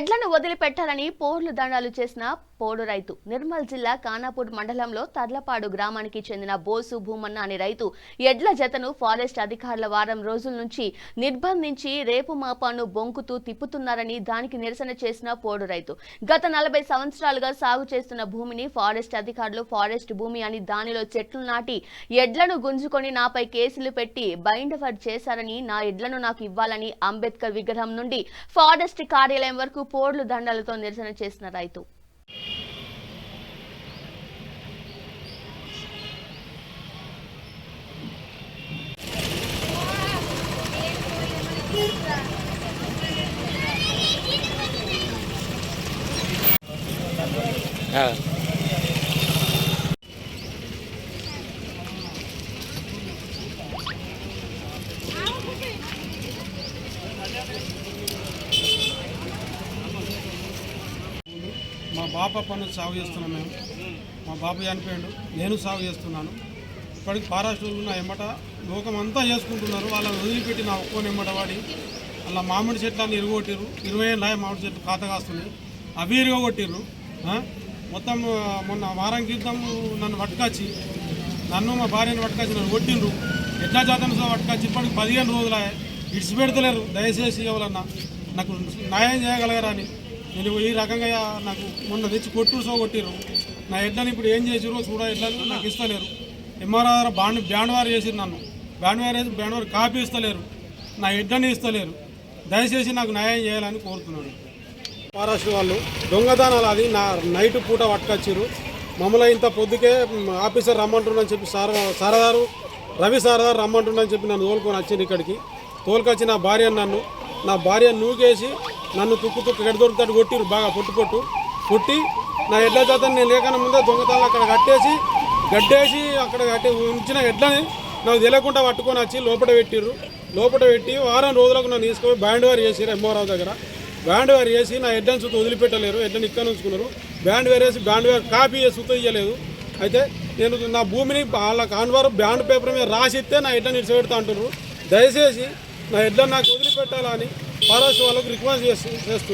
ఎడ్లను వదిలిపెట్టాలని పోర్లు దండాలు చేసిన పోడు రైతు. నిర్మల్ జిల్లా ఖానాపూర్ మండలంలో తర్లపాడు గ్రామానికి చెందిన బోసు భూమన్న అనే రైతు ఎడ్ల జతను ఫారెస్ట్ అధికారుల వారం రోజుల నుంచి నిర్బంధించి రేపు మాపాను బొంకుతూ తిప్పుతున్నారని దానికి నిరసన చేసిన పోడు రైతు గత 40 సంవత్సరాలుగా సాగు చేస్తున్న భూమిని ఫారెస్ట్ అధికారులు ఫారెస్ట్ భూమి అని దానిలో చెట్లు నాటి ఎడ్లను గుంజుకొని నాపై కేసులు పెట్టి బైండవర్ చేశారని, నా ఎడ్లను నాకు ఇవ్వాలని అంబేద్కర్ విగ్రహం నుండి ఫారెస్ట్ కార్యాలయం వరకు పోడ్లు దండాలతో నిరసన చేసిన రైతు. మా బాప పన్ను సాగు చేస్తున్నాం. మేము మా బాబు చనిపోయాడు, నేను సాగు చేస్తున్నాను. ఇప్పటికి ఫారెస్ట్ ఉన్న ఎమ్మట లోకం అంతా చేసుకుంటున్నారు. వాళ్ళని వదిలిపెట్టి నా ఒక్కని ఎమ్మట వాడి అలా మామిడి చెట్లని ఇరుగొట్టిర్రు. 20 ఏళ్ళ మామిడి చెట్లు ఖాతా కాస్తున్నాయి, అవి ఇరుగొట్టిర్రు. మొత్తం మొన్న వారం క్రితం నన్ను పట్టుకొచ్చి నన్ను మా భార్యను పట్టుకొచ్చి నన్ను కొట్టిండ్రు. ఎట్లా జాతను పట్టుకొచ్చి ఇప్పటికి 15 రోజులు ఇడిచి పెడతలేరు. దయచేసి ఎవరన్నా నాకు న్యాయం చేయగలగరా అని నేను ఈ రకంగా నాకు మొన్న తెచ్చి కొట్టిర్రు. నా ఎడ్లని ఇప్పుడు ఏం చేసిరో చూడ ఎడ్లని నాకు ఇస్తలేరు. ఎంఆర్ఆర్ బ్యాండ్ వారు చేసిరు. నన్ను బ్యాండ్ వారు కాపీ ఇస్తలేరు, నా ఎడ్లని ఇస్తలేరు. దయచేసి నాకు న్యాయం చేయాలని కోరుతున్నాను. ఫారెస్ట్ వాళ్ళు దొంగదానాలు అది నా నైట్ పూట పట్టుకొచ్చిర్రు. మమ్మల్ని ఇంత పొద్దుకే ఆఫీసర్ రమ్మంటుండని చెప్పి సారదారు రవి సారదారు రమ్మంటుండని చెప్పి నన్ను తోలుకొని వచ్చింది. ఇక్కడికి తోలుకొచ్చి నా భార్య నూకేసి నన్ను తుక్కు ఎక్కడ దొరుకుతాడు కొట్టిరు. బాగా కొట్టి నా ఎడ్ల జాతని నేను లేకన్నా ముందే దొంగతనాలు అక్కడ గడ్డేసి అక్కడ ఉంచిన ఎడ్లని నాకు తెలియకుండా పట్టుకొని వచ్చి లోపల పెట్టి వారం రోజులకు నన్ను తీసుకొని బ్యాండ్ వారు చేసారు. ఎంఆర్ఆర్ దగ్గర బ్యాండ్ వారు చేసి నా ఎడ్లని సుత వదిలిపెట్టలేరు. ఎడ్లని ఇక్కడ ఉంచుకున్నారు. బ్యాండ్ వారు వేసి బ్యాండ్ వారు కాపీ చేసి సుత ఇయ్యలేదు. అయితే నేను నా భూమిని వాళ్ళ కాన్వారు బ్యాండ్ పేపర్ మీద రాసిస్తే నా ఎడ్లని ఇడిచిపెడతా అంటున్నారు. దయచేసి నా ఎడ్లను నాకు వదిలిపెట్టాలని ఫారెస్ట్ వాళ్ళకు రిక్వెస్ట్ చేస్తున్నాను.